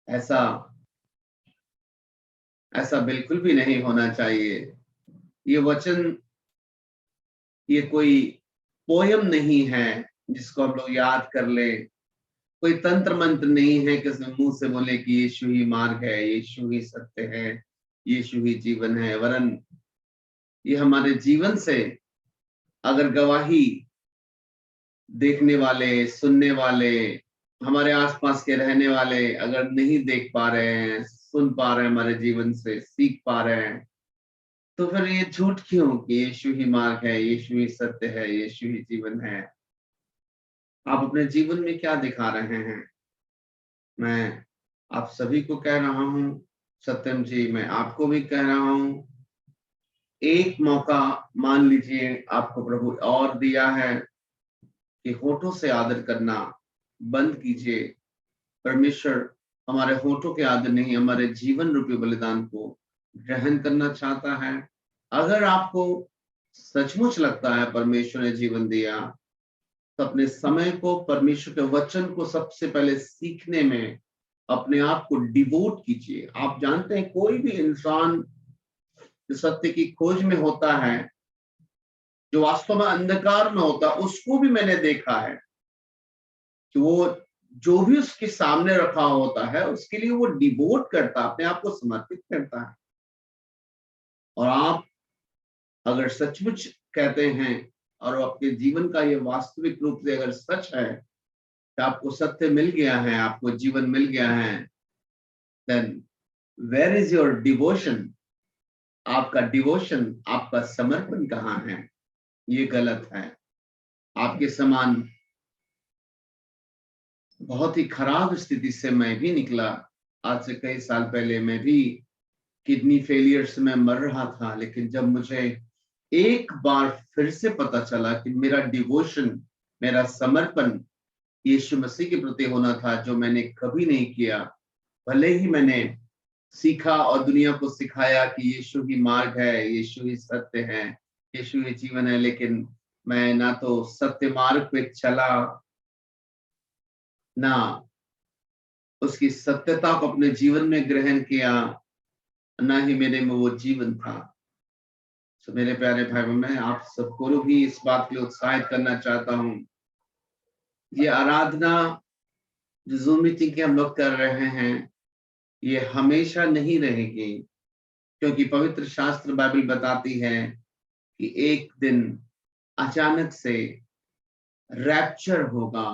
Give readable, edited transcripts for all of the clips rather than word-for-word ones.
ऐसा ऐसा बिल्कुल भी नहीं होना चाहिए। ये वचन, ये कोई पोयम नहीं है जिसको हम लोग याद कर लें। कोई तंत्र मंत्र नहीं है कि उसमें मुंह से बोले कि यीशु ही मार्ग है, यीशु ही सत्य है, यीशु ही जीवन है। वरन ये हमारे जीवन से अगर गवाही देखने वाले, सुनने वाले, हमारे आसपास के रहने वाले अगर नहीं देख पा रहे हैं, सुन पा रहे हैं, हमारे जीवन से सीख पा रहे हैं, तो फिर ये झूठ क्यों कि यीशु ही मार्ग है, यीशु ही सत्य है, यीशु ही जीवन है। आप अपने जीवन में क्या दिखा रहे हैं? मैं आप सभी को कह रहा हूँ, सत्यम जी, मैं आपको भी कह रहा हूँ, एक मौका मान लीजिए आपको प्रभु और दिया है कि होठों से आदर करना बंद कीजिए। परमेश्वर हमारे होठों के आदर नहीं, हमारे जीवन रूपी बलिदान को ग्रहण करना चाहता है। अगर आपको सचमुच लगता है परमेश्वर ने जीवन दिया, तो अपने समय को परमेश्वर के वचन को सबसे पहले सीखने में अपने आप को डिवोट कीजिए। आप जानते हैं कोई भी इंसान जो सत्य की खोज में होता है, जो वास्तव में अंधकार में होता है, उसको भी मैंने देखा है कि वो जो भी उसके सामने रखा होता है उसके लिए वो डिवोट करता, अपने आप को समर्पित करता है। और आप अगर सचमुच कहते हैं और आपके जीवन का ये वास्तविक रूप से अगर सच है कि आपको सत्य मिल गया है, आपको जीवन मिल गया है, then where is your devotion? आपका डिवोशन, आपका समर्पण कहाँ है? ये गलत है। आपके समान बहुत ही खराब स्थिति से मैं भी निकला। आज से कई साल पहले मैं भी किडनी फेलियर से मैं मर रहा था, लेकिन जब मुझे एक बार फिर से पता चला कि मेरा डिवोशन, मेरा समर्पण यीशु मसीह के प्रति होना था, जो मैंने कभी नहीं किया। भले ही मैंने सीखा और दुनिया को सिखाया कि यीशु ही मार्ग है, यीशु ही सत्य है, यीशु ही जीवन है, लेकिन मैं ना तो सत्य मार्ग पे चला, ना उसकी सत्यता को अपने जीवन में ग्रहण किया, ना ही मेरे में वो जीवन था। तो मेरे प्यारे भाई, मैं आप सबको भी इस बात के लिए उत्साहित करना चाहता हूँ, ये आराधना जो जूम मीटिंग की हम लोग कर रहे हैं, ये हमेशा नहीं रहेगी, क्योंकि पवित्र शास्त्र बाइबल बताती है कि एक दिन अचानक से रैप्चर होगा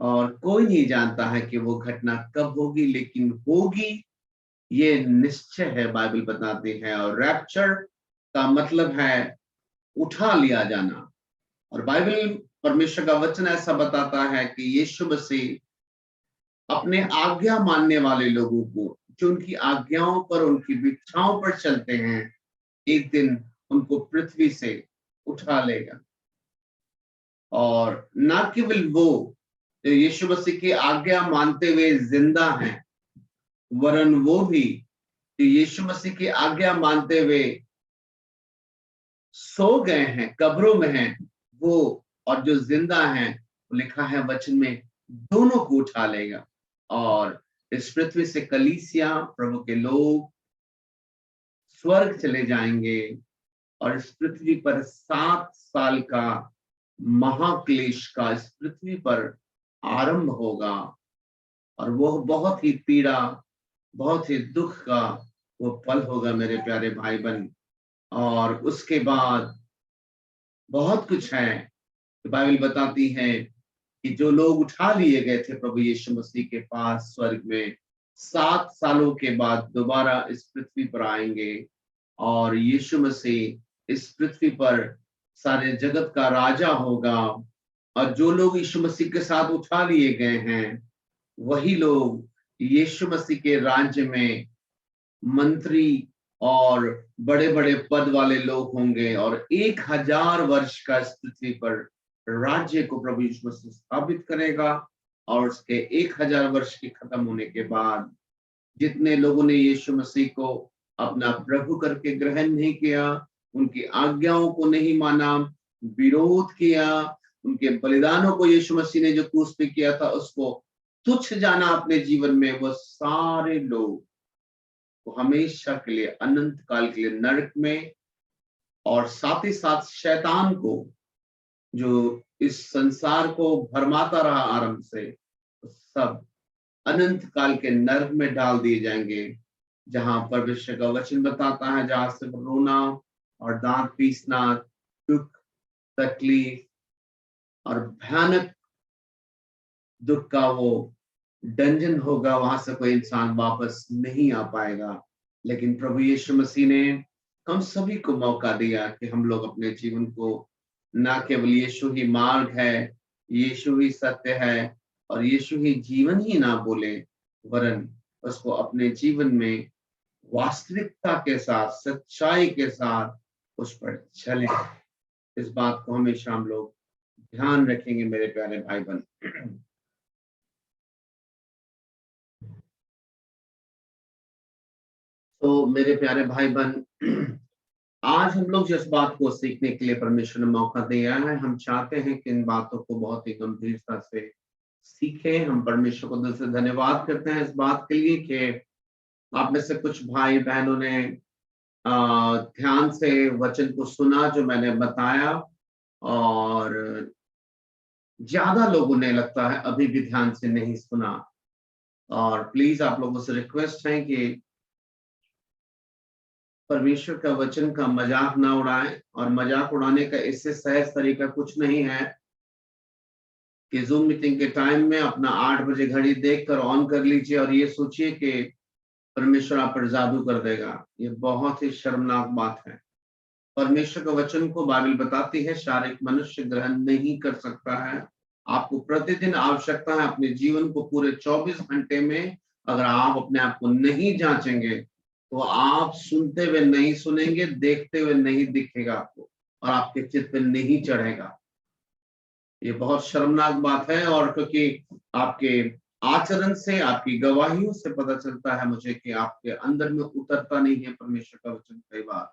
और कोई नहीं जानता है कि वो घटना कब होगी, लेकिन होगी, ये निश्चय है, बाइबल बताती है। और रैप्चर का मतलब है उठा लिया जाना। और बाइबल, परमेश्वर का वचन ऐसा बताता है कि यीशु मसीह अपने आज्ञा मानने वाले लोगों को, जो उनकी आज्ञाओं पर, उनकी इच्छाओं पर चलते हैं, एक दिन उनको पृथ्वी से उठा लेगा। और ना केवल वो जो यीशु मसीह की आज्ञा मानते हुए जिंदा हैं, वरन वो भी जो यीशु मसीह की आज्ञा मानते हुए सो गए हैं, कब्रों में हैं, वो और जो जिंदा हैं, लिखा है वचन में, दोनों को उठा लेगा। और इस पृथ्वी से कलीसिया, प्रभु के लोग स्वर्ग चले जाएंगे और इस पृथ्वी पर 7 साल का महाक्लेश का इस पृथ्वी पर आरंभ होगा। और वो बहुत ही पीड़ा, बहुत ही दुख का वो पल होगा मेरे प्यारे भाई बहन। और उसके बाद बहुत कुछ है। तो बाइबल बताती है कि जो लोग उठा लिए गए थे प्रभु यीशु मसीह के पास स्वर्ग में, 7 सालों के बाद दोबारा इस पृथ्वी पर आएंगे और यीशु मसीह इस पृथ्वी पर सारे जगत का राजा होगा। और जो लोग यीशु मसीह के साथ उठा लिए गए हैं, वही लोग यीशु मसीह के राज्य में मंत्री और बड़े बड़े पद वाले लोग होंगे। और 1000 वर्ष का इस पृथ्वी पर राज्य को प्रभु यीशु मसीह स्थापित करेगा। और उसके 1000 वर्ष के खत्म होने के बाद जितने लोगों ने यीशु मसीह को अपना प्रभु करके ग्रहण नहीं किया, उनकी आज्ञाओं को नहीं माना, विरोध किया, उनके बलिदानों को यीशु मसीह ने जो क्रूस पे किया था उसको तुच्छ जाना अपने जीवन में, वो सारे लोग वो हमेशा के लिए, अनंत काल के लिए नरक में, और साथ ही साथ शैतान को, जो इस संसार को भरमाता रहा आरंभ से, सब अनंत काल के नरक में डाल दिए जाएंगे, जहां परमेश्वर का वचन बताता है, जहां से रोना और दांत पीसना, दुख, तकलीफ और भयानक दुख का वो डंजन होगा, वहां से कोई इंसान वापस नहीं आ पाएगा। लेकिन प्रभु यीशु मसीह ने हम सभी को मौका दिया कि हम लोग अपने जीवन को ना केवल यीशु ही मार्ग है, यीशु ही सत्य है और यीशु ही जीवन ही ना बोले, वरन उसको अपने जीवन में वास्तविकता के साथ, सच्चाई के साथ उस पर चले। इस बात को हमेशा हम लोग ध्यान रखेंगे मेरे प्यारे भाई बहन। तो मेरे प्यारे भाई बहन, आज हम लोग जिस बात को सीखने के लिए परमेश्वर ने मौका दिया है, हम चाहते हैं कि इन बातों को बहुत ही गंभीरता से सीखें। हम परमेश्वर को दिल से धन्यवाद करते हैं इस बात के लिए कि आप में से कुछ भाई बहनों ने ध्यान से वचन को सुना जो मैंने बताया, और ज्यादा लोगों ने लगता है अभी भी ध्यान से नहीं सुना। और प्लीज आप लोगों से रिक्वेस्ट है कि परमेश्वर का वचन का मजाक ना उड़ाएं, और मजाक उड़ाने का इससे सहज तरीका कुछ नहीं है कि जूम मीटिंग के टाइम में अपना 8 बजे घड़ी देखकर ऑन कर लीजिए और ये सोचिए कि परमेश्वर आप पर जादू कर देगा। ये बहुत ही शर्मनाक बात है। परमेश्वर का वचन को बाइबल बताती है शारीरिक मनुष्य ग्रहण नहीं कर सकता है। आपको प्रतिदिन आवश्यकता है अपने जीवन को पूरे 24 घंटे में, अगर आप अपने आप को नहीं जांचेंगे तो आप सुनते हुए नहीं सुनेंगे, देखते हुए नहीं दिखेगा आपको, और आपके चित्त पे नहीं चढ़ेगा। ये बहुत शर्मनाक बात है, और क्योंकि आपके आचरण से, आपकी गवाहियों से पता चलता है मुझे कि आपके अंदर में उतरता नहीं है परमेश्वर का वचन कई बार।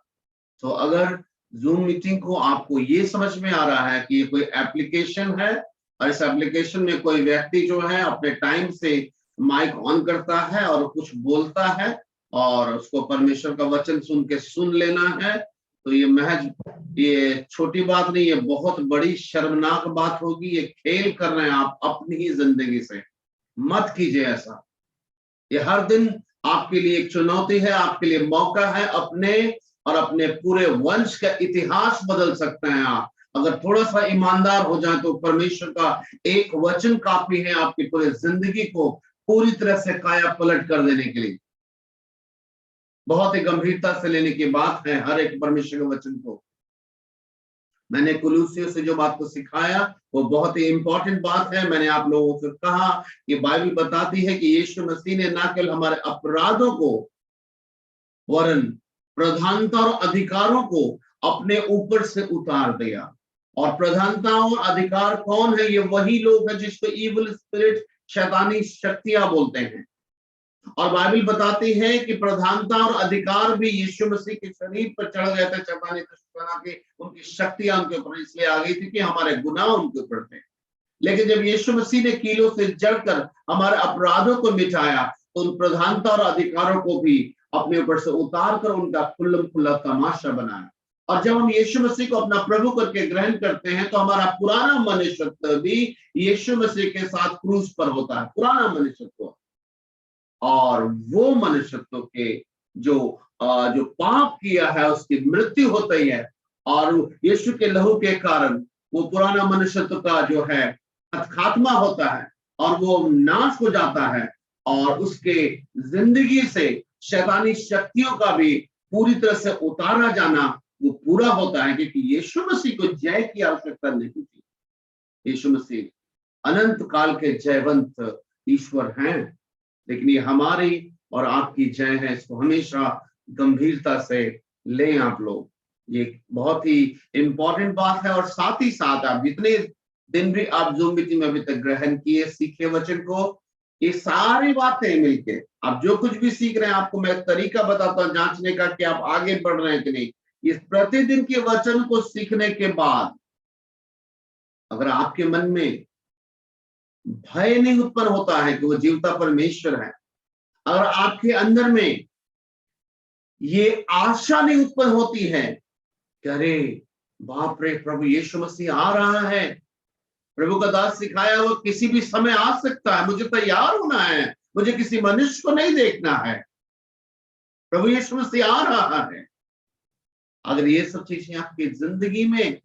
तो अगर जूम मीटिंग को आपको ये समझ में आ रहा है कि ये कोई एप्लीकेशन है और इस एप्लीकेशन में कोई व्यक्ति जो है अपने टाइम से माइक ऑन करता है और कुछ बोलता है और उसको परमेश्वर का वचन सुन के सुन लेना है, तो ये महज, ये छोटी बात नहीं, ये बहुत बड़ी शर्मनाक बात होगी। ये खेल कर रहे हैं आप अपनी ही जिंदगी से। मत कीजिए ऐसा। ये हर दिन आपके लिए एक चुनौती है, आपके लिए मौका है। अपने और अपने पूरे वंश का इतिहास बदल सकते हैं आप अगर थोड़ा सा ईमानदार हो जाए। तो परमेश्वर का एक वचन काफी है आपकी पूरी जिंदगी को पूरी तरह से काया पलट कर देने के लिए। बहुत ही गंभीरता से लेने की बात है हर एक परमेश्वर के वचन को। मैंने कुलूसियों से जो बात को सिखाया वो बहुत ही इंपॉर्टेंट बात है। मैंने आप लोगों से कहा कि बाइबल बताती है कि यीशु मसीह ने न केवल हमारे अपराधों को, वरन प्रधानता और अधिकारों को अपने ऊपर से उतार दिया। और प्रधानता और अधिकार कौन है? ये वही लोग हैं जिसको इविल स्पिरिट, शैतानी शक्तियां बोलते हैं। और बाइबल बताती है कि प्रधानता और अधिकार भी यीशु मसीह के शरीर पर चढ़ गए थे। शैतानी के उनकी शक्तियां उनके ऊपर इसलिए आ गई थी कि हमारे गुनाह उनके ऊपर थे। लेकिन जब यीशु मसीह ने कीलों से जड़कर हमारे अपराधों को मिटाया, तो उन प्रधानता और अधिकारों को भी अपने ऊपर से उतार कर उनका खुल्लम खुल्ला तमाशा बनाया। और जब हम यीशु मसीह को अपना प्रभु करके ग्रहण करते हैं तो हमारा पुराना मनुष्यत्व भी यीशु मसीह के साथ क्रूस पर होता है, पुराना मनुष्यत्व। और वो मनुष्यत्व के जो पाप किया है उसकी मृत्यु होती है, और यीशु के लहू के कारण वो पुराना मनुष्यत्व का जो है खात्मा होता है और वो नाश हो जाता है। और उसके जिंदगी से शैतानी शक्तियों का भी पूरी तरह से उतारा जाना वो पूरा होता है, क्योंकि यीशु मसीह को जय की आवश्यकता नहीं थी। यीशु मसीह अनंत काल के जयवंत ईश्वर हैं। लेकिन ये हमारी और आपकी जय है, इसको हमेशा गंभीरता से लें आप लोग। ये बहुत ही इंपॉर्टेंट बात है। और साथ ही साथ आप जितने दिन भी आप जूम मीटिंग में अभी तक ग्रहण किए, सीखे वचन को, ये सारी बातें मिलके आप जो कुछ भी सीख रहे हैं, आपको मैं तरीका बताता हूं जांचने का कि आप आगे बढ़ रहे हैं कि नहीं। इस प्रतिदिन के वचन को सीखने के बाद अगर आपके मन में भय नहीं उत्पन्न होता है कि वो जीवता परमेश्वर है, अगर आपके अंदर में ये आशा नहीं उत्पन्न होती है कि अरे बाप रे, प्रभु यीशु मसीह आ रहा है, प्रभु का दास सिखाया वो किसी भी समय आ सकता है, मुझे तैयार होना है, मुझे किसी मनुष्य को नहीं देखना है, प्रभु यीशु मसीह आ रहा है। अगर ये सब चीजें आपकी जिंदगी में,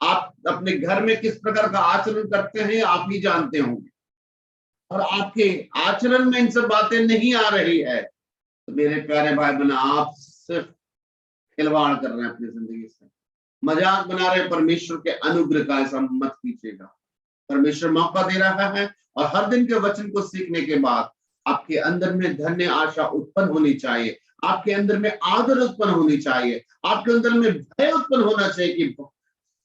आप अपने घर में किस प्रकार का आचरण करते हैं आप ही जानते होंगे, और आपके आचरण में इन सब बातें नहीं आ रही है, तो मेरे प्यारे भाई बहन, आप सिर्फ खिलवाड़ कर रहे हैं अपनी जिंदगी से, मजाक बना रहे हैं परमेश्वर के अनुग्रह का। ऐसा मत कीजिएगा। परमेश्वर मौका दे रहा है, और हर दिन के वचन को सीखने के बाद आपके अंदर में धन्य आशा उत्पन्न होनी चाहिए, आपके अंदर में आदर उत्पन्न होनी चाहिए, आपके अंदर में भय उत्पन्न होना चाहिए कि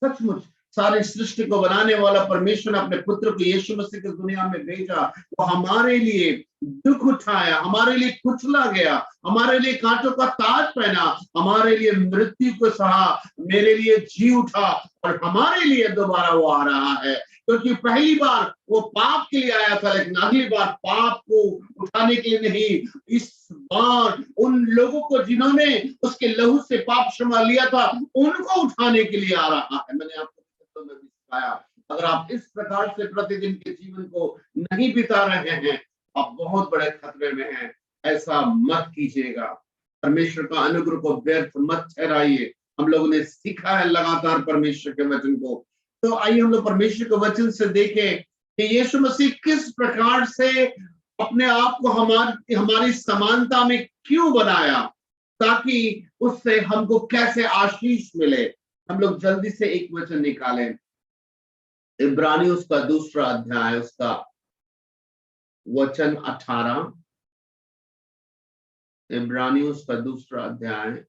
सचमुच सारी सृष्टि को बनाने वाला परमेश्वर ने अपने पुत्र को यीशु मसीह की दुनिया में भेजा, वो हमारे लिए दुख उठाया, हमारे लिए कुचला गया, हमारे लिए कांटों का ताज पहना, हमारे लिए मृत्यु को सहा, मेरे लिए जी उठा, और हमारे लिए दोबारा वो आ रहा है। क्योंकि पहली बार वो पाप के लिए आया था, लेकिन अगली बार पाप को उठाने के लिए नहीं, इस बार उन लोगों को जिन्होंने उसके लहू से पाप क्षमा लिया था, उनको उठाने के लिए आ रहा है। मैंने आपको में भी सिखाया, अगर आप इस प्रकार से प्रतिदिन के जीवन को नहीं बिता रहे हैं, आप बहुत बड़े खतरे में हैं। ऐसा मत कीजिएगा। परमेश्वर का अनुग्रह को व्यर्थ मत ठहराइए। हम लोगों ने सीखा है लगातार परमेश्वर के वचन को, तो आइए हम लोग परमेश्वर के वचन से देखें कि यीशु मसीह किस प्रकार से अपने आप को हमारी समानता में क्यों बनाया, ताकि उससे हमको कैसे आशीष मिले। हम लोग जल्दी से एक वचन निकालें, इब्रानी उसका 2 अध्याय, उसका वचन 18, इब्रानी उसका 2 अध्याय,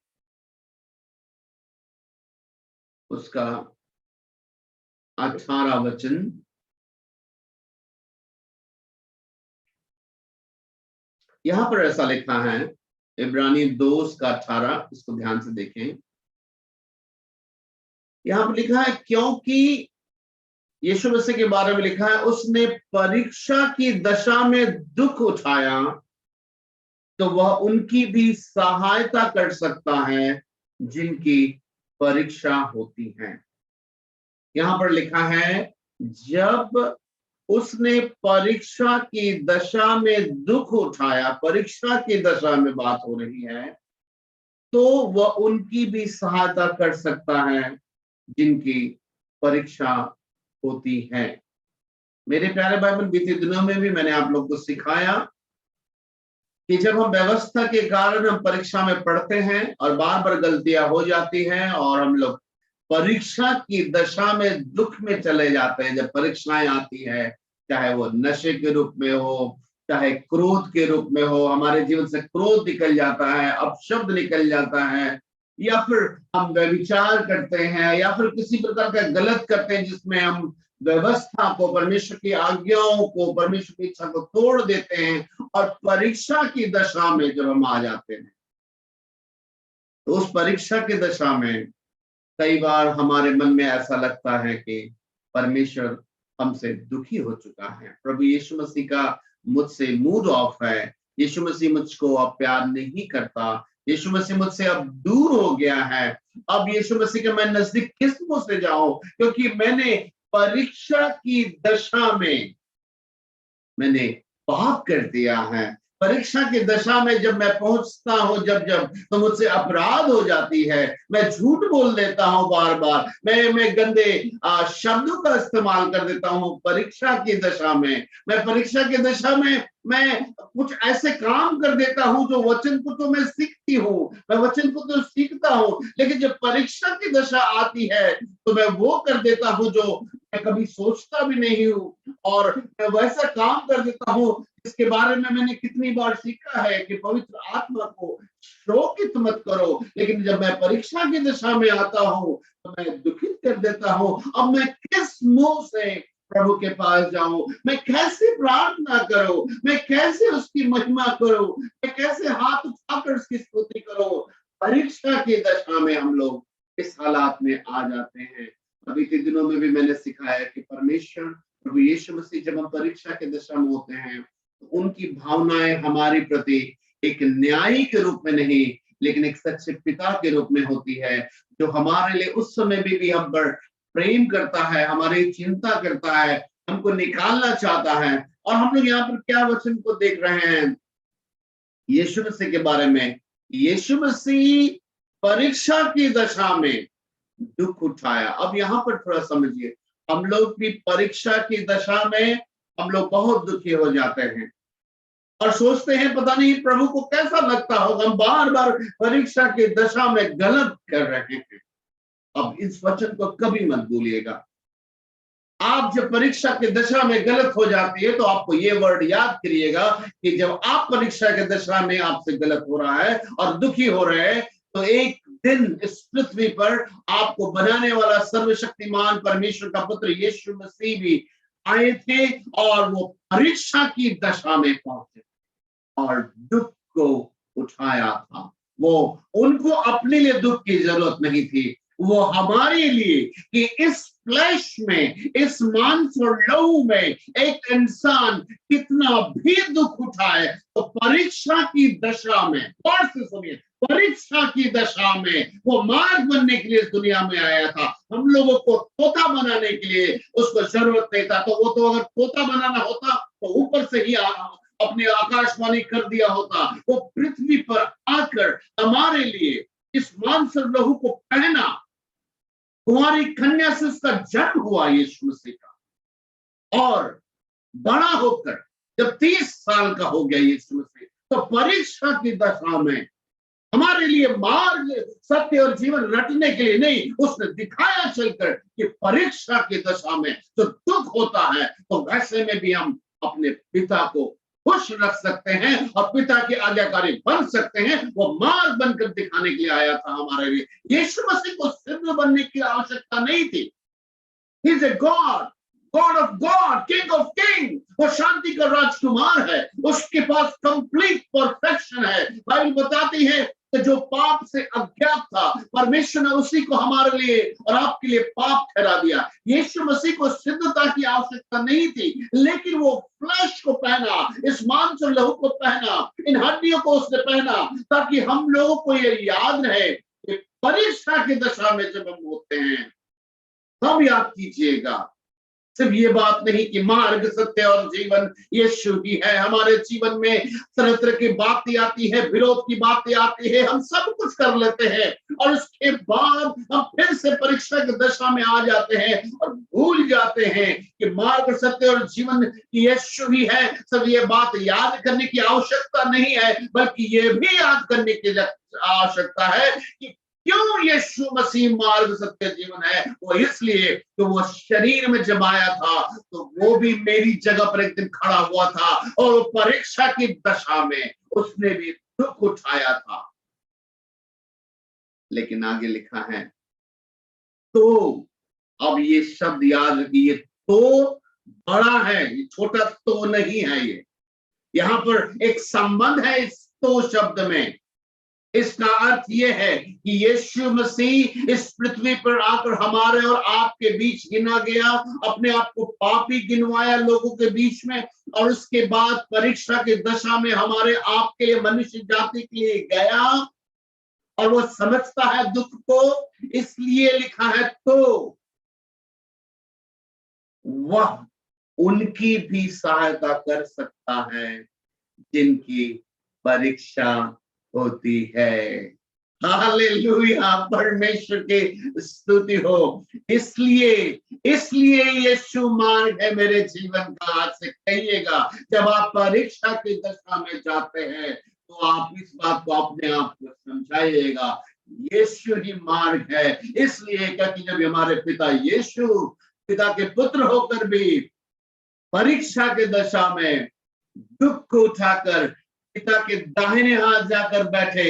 उसका 18 वचन। यहां पर ऐसा लिखा है, इब्रानी 2 उसका 18, इसको ध्यान से देखें। यहां पर लिखा है, क्योंकि यीशु मसीह के बारे में लिखा है, उसने परीक्षा की दशा में दुख उठाया, तो वह उनकी भी सहायता कर सकता है जिनकी परीक्षा होती है। यहां पर लिखा है, जब उसने परीक्षा की दशा में दुख उठाया, परीक्षा की दशा में बात हो रही है, तो वह उनकी भी सहायता कर सकता है जिनकी परीक्षा होती है। मेरे प्यारे भाई बहन, बीते दिनों में भी मैंने आप लोग को सिखाया कि जब हम व्यवस्था के कारण हम परीक्षा में पढ़ते हैं और बार बार गलतियां हो जाती हैं, और हम लोग परीक्षा की दशा में दुख में चले जाते हैं। जब परीक्षाएं आती है, चाहे वो नशे के रूप में हो, चाहे क्रोध के रूप में हो, हमारे जीवन से क्रोध निकल जाता है, अपशब्द निकल जाता है, या फिर हम व्यभिचार करते हैं, या फिर किसी प्रकार का गलत करते हैं जिसमें हम व्यवस्था को, परमेश्वर की आज्ञाओं को, परमेश्वर की इच्छा को तोड़ देते हैं, और परीक्षा की दशा में जब हम आ जाते हैं, तो उस परीक्षा की दशा में कई बार हमारे मन में ऐसा लगता है कि परमेश्वर हमसे दुखी हो चुका है, प्रभु यीशु मसीह का मुझसे मूड ऑफ है, यीशु मसीह मुझको अब प्यार नहीं करता, यीशु मसीह मुझसे अब दूर हो गया है, अब यीशु मसीह के मैं नजदीक किस मुंह से जाऊं, क्योंकि मैंने परीक्षा की दशा में मैंने पाप कर दिया है। परीक्षा की दशा में जब मैं पहुंचता हूं, जब जब तो मुझसे अपराध हो जाती है, मैं झूठ बोल देता हूं, बार बार मैं गंदे शब्दों का इस्तेमाल कर देता हूं। परीक्षा की दशा में, मैं परीक्षा की दशा में मैं कुछ ऐसे काम कर देता हूं जो वचन को तो मैं सीखती हूँ, मैं वचन को तो सीखता हूँ, लेकिन जब परीक्षा की दशा आती है तो मैं वो कर देता हूँ जो मैं कभी सोचता भी नहीं हूँ, और मैं वैसा काम कर देता हूँ जिसके बारे में मैंने कितनी बार सीखा है कि पवित्र आत्मा को शोकित मत करो, लेकिन जब मैं परीक्षा की दशा में आता हूँ तो मैं दुखित कर देता हूँ। अब मैं किस मुंह से प्रभु के पास जाऊं, मैं कैसे प्रार्थना करूं, मैं कैसे उसकी महिमा करूं, मैं कैसे हाथ उठाकर उसकी स्तुति करूं। परीक्षा की दशा में हम लोग इस हालात में आ जाते हैं। अभी के दिनों में भी मैंने सिखाया कि परमेश्वर प्रभु यीशु मसीह जब हम परीक्षा के दशा में होते हैं तो उनकी भावनाएं हमारे प्रति एक न्यायी के रूप में नहीं, लेकिन एक सच्चे पिता के रूप में होती है, जो हमारे लिए उस समय भी हम पर प्रेम करता है, हमारी चिंता करता है, हमको निकालना चाहता है। और हम लोग यहाँ पर क्या वचन को देख रहे हैं यीशु मसीह के बारे में? यीशु मसीह परीक्षा की दशा में दुख उठाया। अब यहाँ पर थोड़ा समझिए, हम लोग भी परीक्षा की दशा में हम लोग बहुत दुखी हो जाते हैं और सोचते हैं पता नहीं प्रभु को कैसा लगता होगा, हम बार बार परीक्षा की दशा में गलत कर रहे हैं। अब इस वचन को कभी मत भूलिएगा। आप जब परीक्षा की दशा में गलत हो जाती है तो आपको ये वर्ड याद करिएगा कि जब आप परीक्षा की दशा में आपसे गलत हो रहा है और दुखी हो रहे हैं, तो एक दिन इस पृथ्वी पर आपको बनाने वाला सर्वशक्तिमान परमेश्वर का पुत्र यीशु मसीह भी आए थे और वो परीक्षा की दशा में पहुंचे और दुख को उठाया था। वो उनको अपने लिए दुख की जरूरत नहीं थी, वो हमारे लिए कि इस फ्लैश में, इस मांस और लहू में एक इंसान कितना भी दुख उठाए, तो परीक्षा की दशा में, और से सुनिए, परीक्षा की दशा में वो मार्ग बनने के लिए इस दुनिया में आया था। हम लोगों को तोता बनाने के लिए उसको जरूरत नहीं था। तो वो तो अगर तोता बनाना होता तो ऊपर से ही अपने आकाशवाणी कर दिया होता। वो पृथ्वी पर आकर हमारे लिए इस मांस और लहू को पहना। कुंवारी कन्या से उसका जन्म हुआ यीशु मसीह का, और बड़ा होकर जब 30 साल का हो गया यीशु मसीह, तो परीक्षा की दशा में हमारे लिए मार्ग, सत्य और जीवन रटने के लिए नहीं, उसने दिखाया चलकर कि परीक्षा की दशा में जो दुख होता है, तो वैसे में भी हम अपने पिता को खुश रख सकते हैं और पिता के आज्ञाकारी बन सकते हैं। वो मार्ग बनकर दिखाने के लिए आया था हमारे लिए। यीशु मसीह को सिद्ध बनने की आवश्यकता नहीं थी। He is a god, God of God, king of king. वो शांति का राजकुमार है, उसके पास कंप्लीट परफेक्शन है। बाइबल बताती है कि जो पाप से अज्ञात था, परमेश्वर ने उसी को हमारे लिए और आपके लिए पाप ठहरा दिया। यीशु मसीह को सिद्धता की आवश्यकता नहीं थी, लेकिन वो फ्लैश को पहना, इस मांस और लहू को पहना, इन हड्डियों को उसने पहना, ताकि हम लोगों को ये याद रहे कि परीक्षा की दशा में जब हम होते हैं, तब याद कीजिएगा सिर्फ ये बात नहीं कि मार्ग, सत्य और जीवन यीशु ही है। हमारे जीवन में तरह तरह की बातें आती है, विरोध की बातें आती है, हम सब कुछ कर लेते हैं और उसके बाद हम फिर से परीक्षा की दशा में आ जाते हैं और भूल जाते हैं कि मार्ग, सत्य और जीवन यीशु ही है। सब ये बात याद करने की आवश्यकता नहीं है, बल्कि ये भी याद करने की आवश्यकता है कि क्यों यीशु मसीह मार्ग, सत्य, जीवन है। वो इसलिए कि वो शरीर में जब आया था तो वो भी मेरी जगह पर एक दिन खड़ा हुआ था और परीक्षा की दशा में उसने भी दुख उठाया था। लेकिन आगे लिखा है, तो अब ये शब्द याद रखिए, तो बड़ा है, ये छोटा तो नहीं है। ये यहां पर एक संबंध है इस तो शब्द में। इसका अर्थ यह है कि यीशु मसीह इस पृथ्वी पर आकर हमारे और आपके बीच गिना गया, अपने आप को पापी गिनवाया लोगों के बीच में, और उसके बाद परीक्षा की दशा में हमारे आपके लिए, मनुष्य जाति के लिए गया, और वो समझता है दुख को, इसलिए लिखा है तो वह उनकी भी सहायता कर सकता है जिनकी परीक्षा होती है। हालेलुया, परमेश्वर की स्तुति हो। इसलिए यीशु मार्ग है मेरे जीवन का। आज से कहिएगा, जब आप परीक्षा की दशा में जाते हैं तो आप इस बात को अपने आप को समझाइएगा, यीशु ही मार्ग है। इसलिए क्योंकि जब हमारे पिता यीशु पिता के पुत्र होकर भी परीक्षा के दशा में दुख को उठाकर पिता के दाहिने हाथ जाकर बैठे,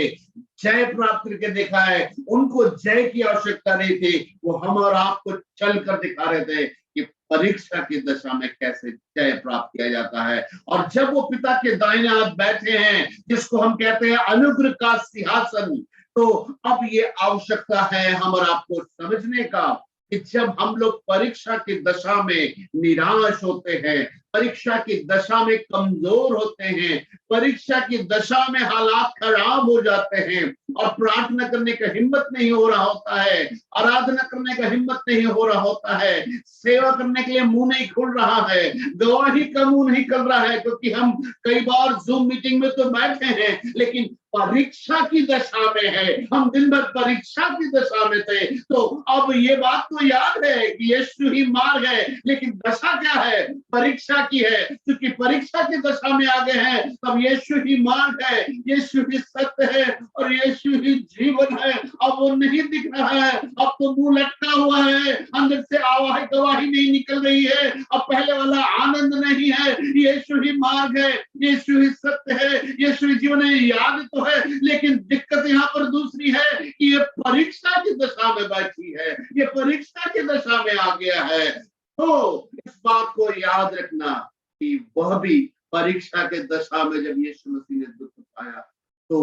जय प्राप्त करके देखा है। उनको जय की आवश्यकता नहीं थी, वो हम और आपको चल कर दिखा रहे थे कि परीक्षा की दशा में कैसे जय प्राप्त किया जाता है। और जब वो पिता के दाहिने हाथ बैठे हैं, जिसको हम कहते हैं अनुग्रह का सिंहासन, तो अब ये आवश्यकता है हम और आपको समझने का कि जब हम लोग परीक्षा की दशा में निराश होते हैं, परीक्षा की दशा में कमजोर होते हैं, परीक्षा की दशा में हालात खराब हो जाते हैं और प्रार्थना करने का हिम्मत नहीं हो रहा होता है, आराधना करने का हिम्मत नहीं हो रहा होता है, सेवा करने के लिए मुंह नहीं खुल रहा है, गवाही का मुंह नहीं कर रहा है, क्योंकि हम कई बार जूम मीटिंग में तो बैठे हैं लेकिन परीक्षा की दशा में है, हम दिन भर परीक्षा की दशा में थे। तो अब ये बात तो याद है कि यीशु ही मार्ग है, लेकिन दशा क्या है? परीक्षा की है। क्योंकि परीक्षा की दशा में आ गए हैं, तब यीशु ही मार्ग है, यीशु ही सत्य है और यीशु ही जीवन है। अब वो नहीं दिख रहा है, अब तो मुंह लटका हुआ है, अंदर से आवाज गवाही नहीं निकल रही है, अब पहले वाला आनंद नहीं है। यीशु ही मार्ग है, यीशु ही सत्य है, यीशु ही जीवन है। याद तो है, लेकिन दिक्कत यहाँ पर दूसरी है कि ये परीक्षा की दशा में बैठी है, ये परीक्षा की दशा में आ गया है। तो इस बात को याद रखना कि वह भी परीक्षा के दशा में जब यीशु मसीह ने दुख उठाया तो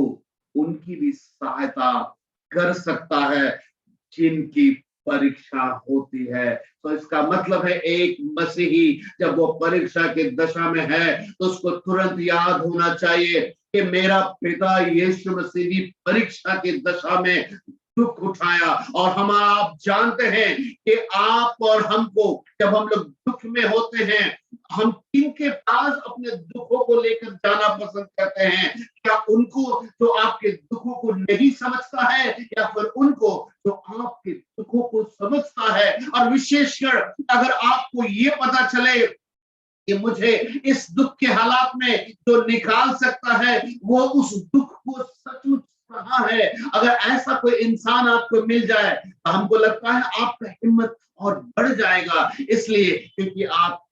उनकी भी सहायता कर सकता है जिनकी परीक्षा होती है। तो इसका मतलब है एक मसीही जब वो परीक्षा की दशा में है तो उसको तुरंत याद होना चाहिए कि मेरा पिता यीशु मसीह भी परीक्षा की दशा में दुख उठाया। और हम आप जानते हैं कि आप और हमको जब हम लोग दुख में होते हैं, हम किनके पास अपने दुखों को लेकर जाना पसंद करते हैं? क्या उनको जो आपके दुखों को नहीं समझता है, या फिर उनको जो आपके दुखों को समझता है? और विशेषकर अगर आपको ये पता चले कि मुझे इस दुख के हालात में जो निकाल सकता है वो उस दुख को सचमुच सहा है, अगर ऐसा कोई इंसान आपको मिल जाए तो हमको लगता है आपका हिम्मत और बढ़ जाएगा। इसलिए क्योंकि आपका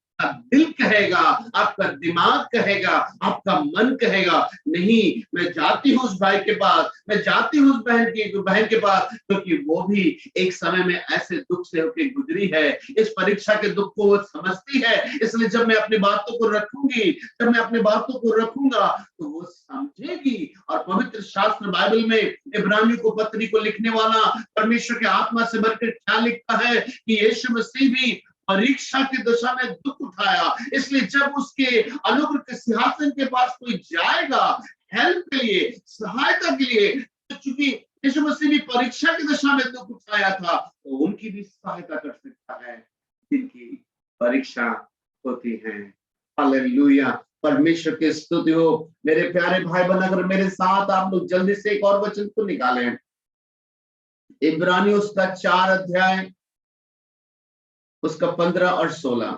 दिल कहेगा, आपका दिमाग कहेगा, आपका मन कहेगा नहीं, मैं जाती हूँ उस भाई के पास, मैं जाती हूँ उस बहन के पास, क्योंकि वो भी एक समय में ऐसे दुख से होकर गुजरी है, इस परीक्षा के दुख को वो समझती है। इसलिए जब मैं अपनी बातों को रखूंगी, जब मैं अपनी बातों को रखूंगा तो वो समझेगी। और पवित्र शास्त्र बाइबल में इब्रानियों को पत्री को लिखने वाला परमेश्वर के आत्मा से भरकर क्या लिखता है कि यीशु मसीह भी परीक्षा की दशा में दुख उठाया। इसलिए जब उसके अनुग्रह के सिंहासन के पास कोई जाएगा हेल्प के लिए, सहायता के लिए, तो चूंकि यीशु मसीह भी परीक्षा की दशा में दुख उठाया था तो उनकी भी सहायता कर सकता है जिनकी परीक्षा होती है। हालेलुया, परमेश्वर की स्तुति हो। मेरे प्यारे भाई बहन, अगर मेरे साथ आप लोग जल्दी से एक और वचन को निकालें, इब्रानियों उसका 4 अध्याय उसका 15 और 16,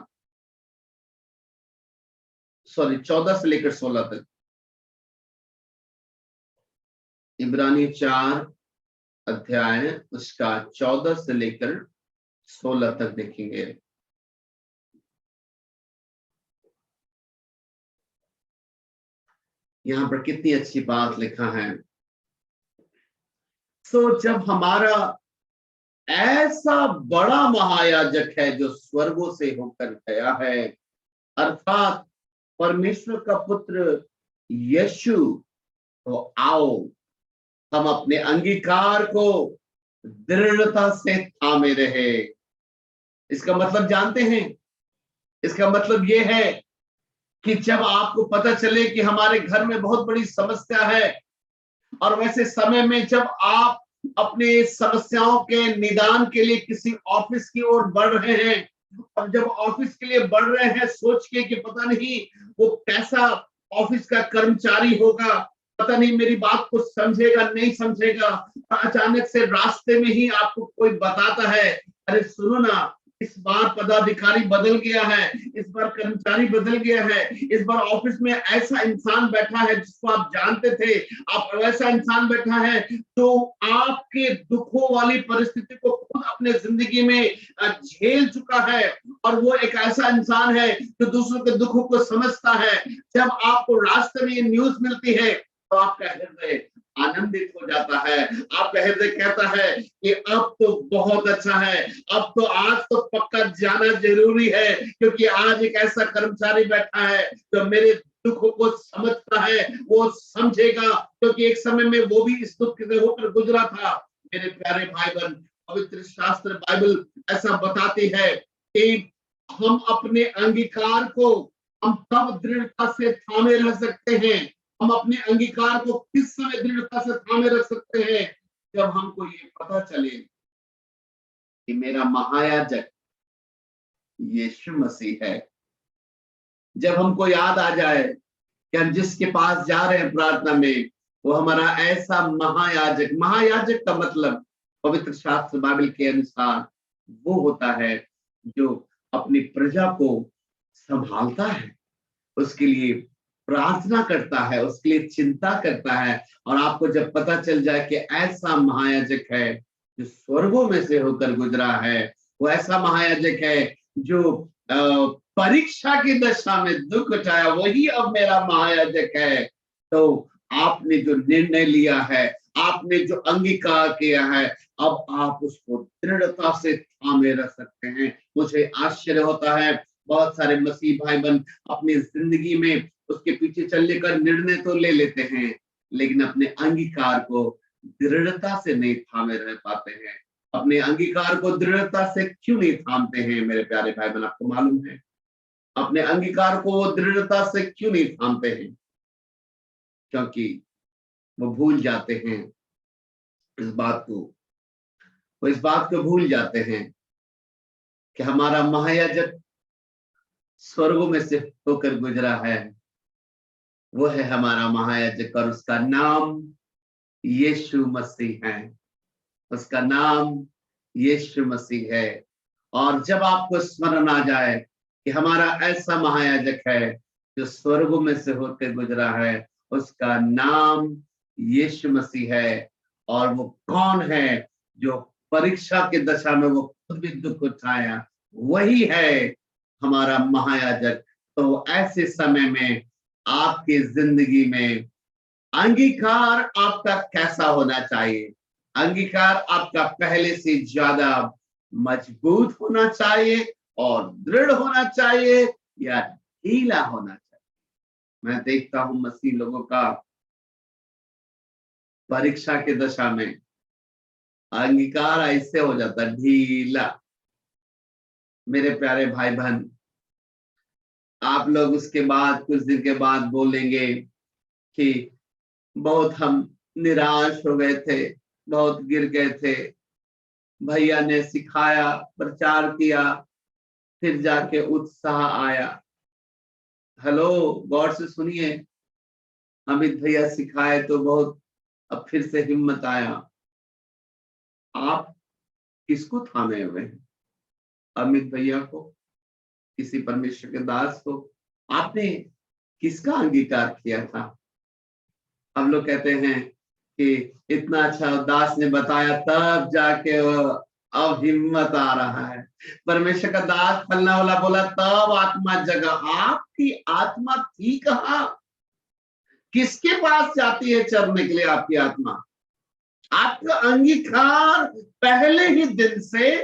सॉरी 14 से लेकर 16 तक। इब्रानी 4 अध्याय उसका 14 से लेकर 16 तक देखेंगे। यहां पर कितनी अच्छी बात लिखा है। सो जब हमारा ऐसा बड़ा महायाजक है जो स्वर्गों से होकर गया है, अर्थात परमेश्वर का पुत्र यीशु, तो आओ हम अपने अंगीकार को दृढ़ता से थामे रहे। इसका मतलब जानते हैं? इसका मतलब ये है कि जब आपको पता चले कि हमारे घर में बहुत बड़ी समस्या है, और वैसे समय में जब आप अपने समस्याओं के निदान के लिए किसी ऑफिस की ओर बढ़ रहे हैं, और जब ऑफिस के लिए बढ़ रहे हैं सोच के कि पता नहीं वो कैसा ऑफिस का कर्मचारी होगा, पता नहीं मेरी बात को समझेगा नहीं समझेगा, अचानक से रास्ते में ही आपको कोई बताता है, अरे सुनो ना, इस बार पदाधिकारी बदल गया है, इस बार कर्मचारी बदल गया है, इस बार ऑफिस में ऐसा इंसान बैठा है जिसको आप जानते थे, आप वैसा इंसान बैठा है जो आपके दुखों वाली परिस्थिति को खुद अपने जिंदगी में झेल चुका है, और वो एक ऐसा इंसान है जो दूसरों के दुखों को समझता है। जब आपको रास्ते में ये न्यूज मिलती है तो आपका हृदय आनंदित हो जाता है, आपका हृदय कहता है कि अब तो बहुत अच्छा है, अब तो आज तो पक्का जाना जरूरी है, क्योंकि आज एक ऐसा कर्मचारी बैठा है जो मेरे दुखों को समझता है, वो समझेगा, क्योंकि एक समय में वो भी इस दुख से होकर गुजरा था। मेरे प्यारे भाई बहन, पवित्र शास्त्र बाइबल ऐसा बताती है कि हम अपने अंगीकार को हम कब दृढ़ता से थामे रह सकते हैं। हम अपने अंगीकार को किस समय दृढ़ता से थामे रख सकते हैं, जब हमको ये पता चले कि मेरा महायाजक यीशु मसीह है। जब हमको याद आ जाए कि हम जिसके पास जा रहे हैं प्रार्थना में, वो हमारा ऐसा महायाजक, महायाजक का मतलब पवित्र शास्त्र बाइबल के अनुसार वो होता है जो अपनी प्रजा को संभालता है, उसके लिए प्रार्थना करता है, उसके लिए चिंता करता है। और आपको जब पता चल जाए कि ऐसा महायाजक है जो स्वर्गों में से होकर गुजरा है, वो ऐसा महायाजक है जो परीक्षा की दशा में दुख उठाया, वही अब मेरा महायाजक है, तो आपने जो निर्णय लिया है, आपने जो अंगीकार किया है, अब आप उसको दृढ़ता से थामे रख सकते हैं। मुझे आश्चर्य होता है, बहुत सारे मसीह भाई बहन अपनी जिंदगी में उसके पीछे चलने का निर्णय तो ले लेते हैं, लेकिन अपने अंगीकार को दृढ़ता से नहीं थामे रह पाते हैं। अपने अंगीकार को दृढ़ता से क्यों नहीं थामते हैं मेरे प्यारे भाई बहन, आपको मालूम है? अपने अंगीकार को वो दृढ़ता से क्यों नहीं थामते हैं? क्योंकि वो भूल जाते हैं इस बात को, वो इस बात को भूल जाते हैं कि हमारा महायाजक स्वर्गों में से होकर गुजरा है, वो है हमारा महायाजक, और उसका नाम यीशु मसीह है। उसका नाम यीशु मसीह है। और जब आपको स्मरण आ जाए कि हमारा ऐसा महायाजक है जो स्वर्गों में से होकर गुजरा है, उसका नाम यीशु मसीह है, और वो कौन है जो परीक्षा की दशा में वो खुद भी दुख उठाया, वही है हमारा महायाजक। तो ऐसे समय में आपकी जिंदगी में अंगीकार आपका कैसा होना चाहिए? अंगीकार आपका पहले से ज्यादा मजबूत होना चाहिए और दृढ़ होना चाहिए, या ढीला होना चाहिए? मैं देखता हूं मसीह लोगों का परीक्षा की दशा में अंगीकार ऐसे हो जाता है ढीला। मेरे प्यारे भाई बहन, आप लोग उसके बाद कुछ दिन के बाद बोलेंगे कि बहुत हम निराश हो गए थे, बहुत गिर गए थे, भैया ने सिखाया, प्रचार किया, फिर जाके उत्साह आया। हेलो, गौर से सुनिए, अमित भैया सिखाए तो बहुत, अब फिर से हिम्मत आया। आप किसको थामे हुए हैं? अमित भैया को, किसी परमेश्वर के दास को? आपने किसका अंगीकार किया था? हम लोग कहते हैं कि इतना अच्छा दास ने बताया, तब जाके अब हिम्मत आ रहा है। परमेश्वर का दास फलना वाला बोला, तब आत्मा जगा। आपकी आत्मा थी कहाँ? किसके पास जाती है चरने के लिए आपकी आत्मा? आपका अंगीकार पहले ही दिन से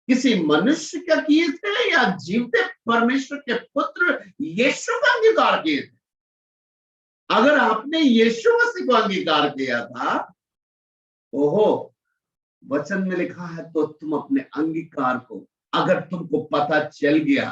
किसी मनुष्य का किए थे या जीवते परमेश्वर के पुत्र यीशु का अंगीकार किए थे? अगर आपने यीशु मसीह को अंगीकार किया था, ओहो, वचन में लिखा है, तो तुम अपने अंगीकार को, अगर तुमको पता चल गया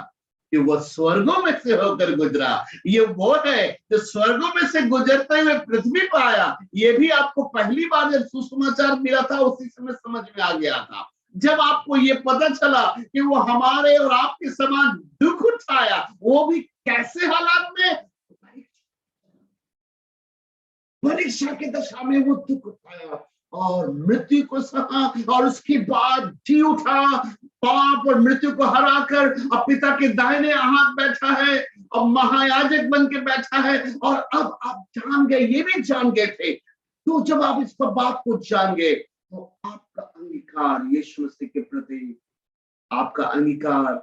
कि वो स्वर्गों में से होकर गुजरा, ये वो है जो स्वर्गों में से गुजरते हुए पृथ्वी पर आया, ये भी आपको पहली बार जब सुसमाचार मिला था उसी समय समझ में आ गया था। जब आपको ये पता चला कि वो हमारे और आपके समान दुख उठाया, वो भी कैसे हालात में? परीक्षा की दशा में वो दुख उठाया और मृत्यु को सहा, और उसके बाद जी उठा, पाप और मृत्यु को हराकर अब पिता के दाहिने हाथ बैठा है, अब महायाजक बन के बैठा है। और अब आप जान गए, ये भी जान गए थे, तो जब आप इस पर बात को जान गए, तो आपका अंगीकार यीशु मसीह के प्रति, आपका अंगीकार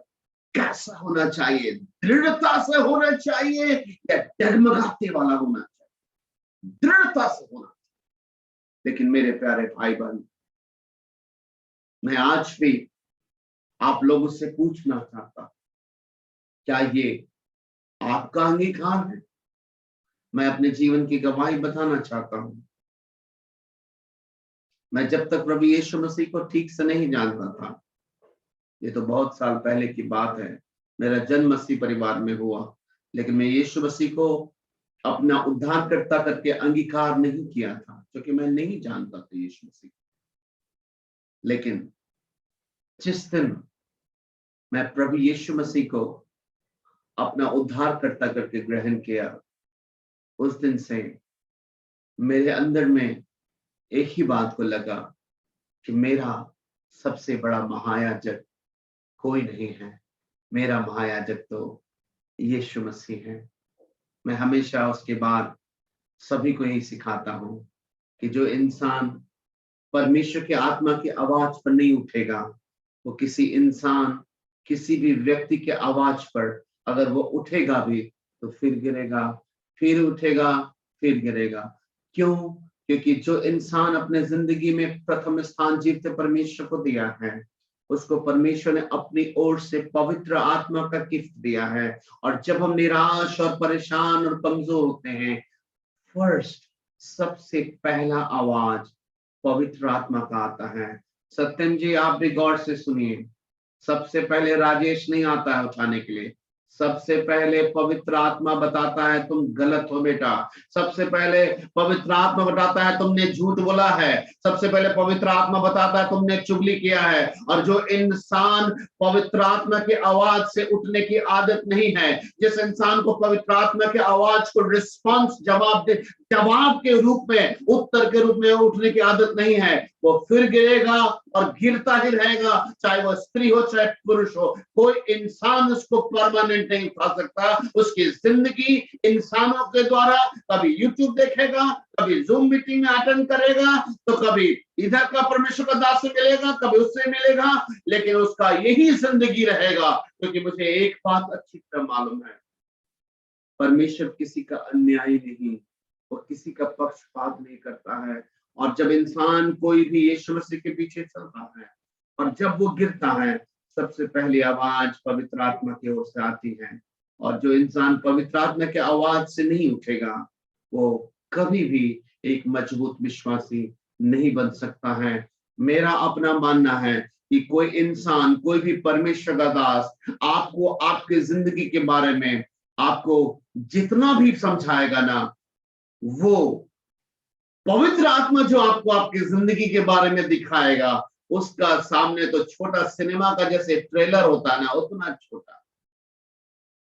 कैसा होना चाहिए? दृढ़ता से होना चाहिए या डगमगाते वाला होना चाहिए? दृढ़ता से होना। लेकिन मेरे प्यारे भाई बहन, मैं आज भी आप लोगों से पूछना चाहता, क्या ये आपका अंगीकार है? मैं अपने जीवन की गवाही बताना चाहता हूं। मैं जब तक प्रभु यीशु मसीह को ठीक से नहीं जानता था, ये तो बहुत साल पहले की बात है, मेरा जन्म मसीह परिवार में हुआ, लेकिन मैं यीशु मसीह को अपना उद्धारकर्ता करके अंगीकार नहीं किया था, क्योंकि मैं नहीं जानता था यीशु मसीह। लेकिन जिस दिन मैं प्रभु यीशु मसीह को अपना उद्धारकर्ता करके ग्रहण किया, उस दिन से मेरे अंदर में एक ही बात को लगा कि मेरा सबसे बड़ा महायाजक कोई नहीं है, मेरा महायाजक तो यीशु मसीह है। मैं हमेशा उसके बाद सभी को यही सिखाता हूं कि जो इंसान परमेश्वर की आत्मा की आवाज पर नहीं उठेगा, वो किसी इंसान, किसी भी व्यक्ति के आवाज पर अगर वो उठेगा भी तो फिर गिरेगा, फिर उठेगा, फिर गिरेगा। क्यों? क्योंकि जो इंसान अपने जिंदगी में प्रथम स्थान जीवते परमेश्वर को दिया है, उसको परमेश्वर ने अपनी ओर से पवित्र आत्मा का गिफ्ट दिया है। और जब हम निराश और परेशान और कमजोर होते हैं, फर्स्ट सबसे पहला आवाज पवित्र आत्मा का आता है। सत्यम जी, आप भी गौर से सुनिए, सबसे पहले राजेश नहीं आता है उठाने के लिए, सबसे पहले पवित्र आत्मा बताता है तुम गलत हो बेटा, सबसे पहले पवित्र आत्मा बताता है तुमने झूठ बोला है, सबसे पहले पवित्र आत्मा बताता है तुमने चुगली किया है। और जो इंसान पवित्र आत्मा की आवाज से उठने की आदत नहीं है, जिस इंसान को पवित्र आत्मा की आवाज को रिस्पॉन्स जवाब के रूप में, उत्तर के रूप में उठने की आदत नहीं है, वो फिर गिरेगा और गिरता ही रहेगा, चाहे वो स्त्री हो चाहे पुरुष हो। कोई इंसान उसको परमानेंट नहीं उठा सकता। उसकी जिंदगी इंसानों के द्वारा, कभी यूट्यूब देखेगा, कभी जूम मीटिंग में अटेंड करेगा, तो कभी इधर का परमेश्वर का दास से मिलेगा, कभी उससे मिलेगा, लेकिन उसका यही जिंदगी रहेगा। क्योंकि मुझे एक बात अच्छी तरह मालूम है, परमेश्वर किसी का अन्याय नहीं और किसी का पक्षपात नहीं करता है। और जब इंसान कोई भी यीशु मसीह के पीछे चलता है और जब वो गिरता है, सबसे पहली आवाज पवित्र आत्मा की ओर से आती है। और जो इंसान पवित्र आत्मा के आवाज से नहीं उठेगा, वो कभी भी एक मजबूत विश्वासी नहीं बन सकता है। मेरा अपना मानना है कि कोई इंसान, कोई भी परमेश्वर का दास आपको आपके जिंदगी के बारे में आपको जितना भी समझाएगा ना, वो पवित्र आत्मा जो आपको आपकी जिंदगी के बारे में दिखाएगा, उसका सामने तो छोटा सिनेमा का जैसे ट्रेलर होता है ना, उतना छोटा।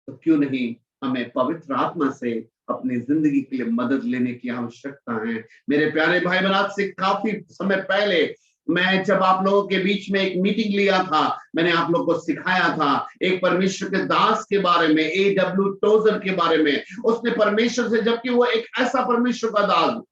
तो क्यों नहीं हमें पवित्र आत्मा से अपनी जिंदगी के लिए मदद लेने की आवश्यकता है। मेरे प्यारे भाई बहन, आज से काफी समय पहले मैं जब आप लोगों के बीच में एक मीटिंग लिया था, मैंने आप लोगों को सिखाया था एक परमेश्वर के दास के बारे में, A.W. टोजर के बारे में। उसने परमेश्वर से, जबकि वो एक ऐसा परमेश्वर का दास